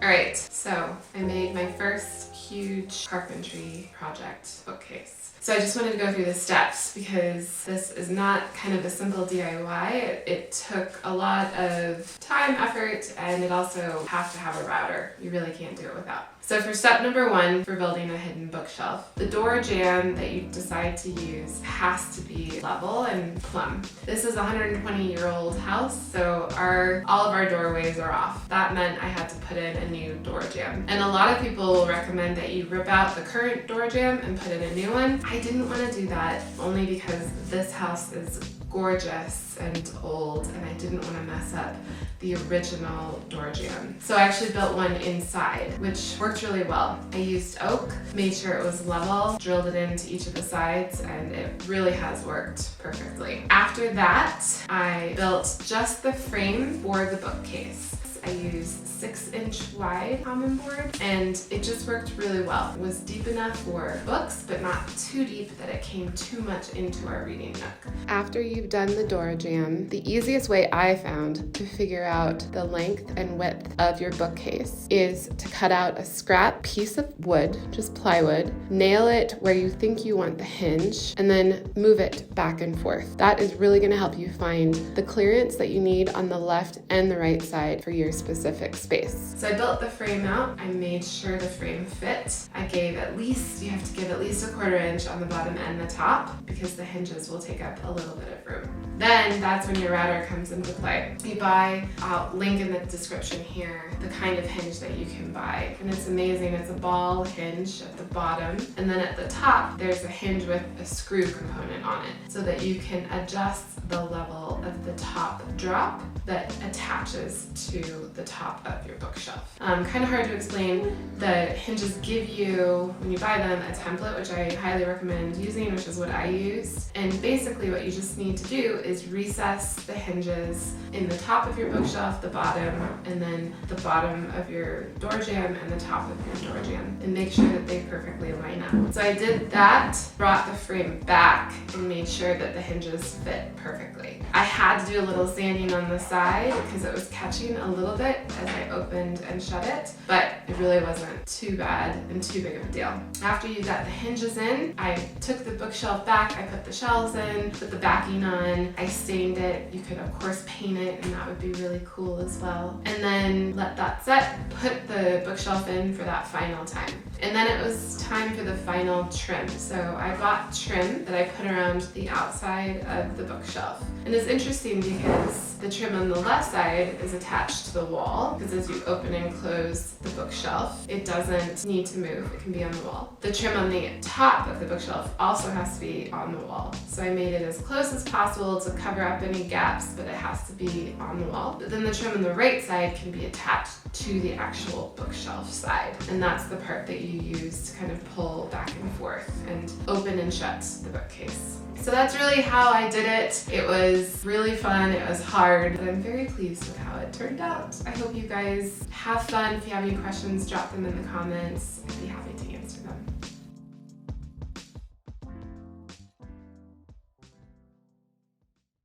All right, so I made my first huge carpentry project bookcase. So I just wanted to go through the steps because this is not kind of a simple DIY. It took a lot of time, effort, and it also has to have a router. You really can't do it without. So for step number 1 for building a hidden bookshelf, the door jamb that you decide to use has to be level and plumb. This is a 120-year-old house, so all of our doorways are off. That meant I had to put in a new door jamb. And a lot of people will recommend that you rip out the current door jamb and put in a new one. I didn't want to do that only because this house is gorgeous and old and I didn't want to mess up the original door jamb. So I actually built one inside, which worked really well. I used oak, made sure it was level, drilled it into each of the sides, and it really has worked perfectly. After that, I built just the frame for the bookcase. I used 6-inch wide common board and it just worked really well. It was deep enough for books, but not too deep that it came too much into our reading nook. After you've done the door jamb, the easiest way I found to figure out the length and width of your bookcase is to cut out a scrap piece of wood, just plywood, nail it where you think you want the hinge, and then move it back and forth. That is really going to help you find the clearance that you need on the left and the right side for your specific space. So I built the frame out. I made sure the frame fit. You have to give at least a 1/4 inch on the bottom and the top because the hinges will take up a little bit of room. Then that's when your router comes into play. You buy, I'll link in the description here, the kind of hinge that you can buy. And it's amazing. It's a ball hinge at the bottom. And then at the top, there's a hinge with a screw component on it so that you can adjust the level of the top drop that attaches to the top of your bookshelf. Kind of hard to explain. The hinges give you, when you buy them, a template, which I highly recommend using, which is what I use. And basically what you just need to do is recess the hinges in the top of your bookshelf, the bottom, and then the bottom of your door jamb and the top of your door jamb, and make sure that they perfectly line up. So I did that, brought the frame back, and made sure that the hinges fit perfectly. I had to do a little sanding on the side because it was catching a little bit as I opened and shut it, but it really wasn't too bad and too big of a deal. After you got the hinges in, I took the bookshelf back, I put the shelves in, put the backing on, I stained it. You could of course paint it and that would be really cool as well. And then let that set, put the bookshelf in for that final time. And then it was time for the final trim. So I bought trim that I put around the outside of the bookshelf. And it's interesting because the trim on the left side is attached to the wall, because as you open and close the bookshelf, it doesn't need to move, it can be on the wall. The trim on the top of the bookshelf also has to be on the wall. So I made it as close as possible to cover up any gaps, but it has to be on the wall. But then the trim on the right side can be attached to the actual bookshelf side. And that's the part that you use to kind of pull back and forth and open and shut the bookcase. So that's really how I did it. It was really fun, it was hard, but I'm very pleased with how it turned out. I hope you guys have fun. If you have any questions, drop them in the comments. I'd be happy to answer them.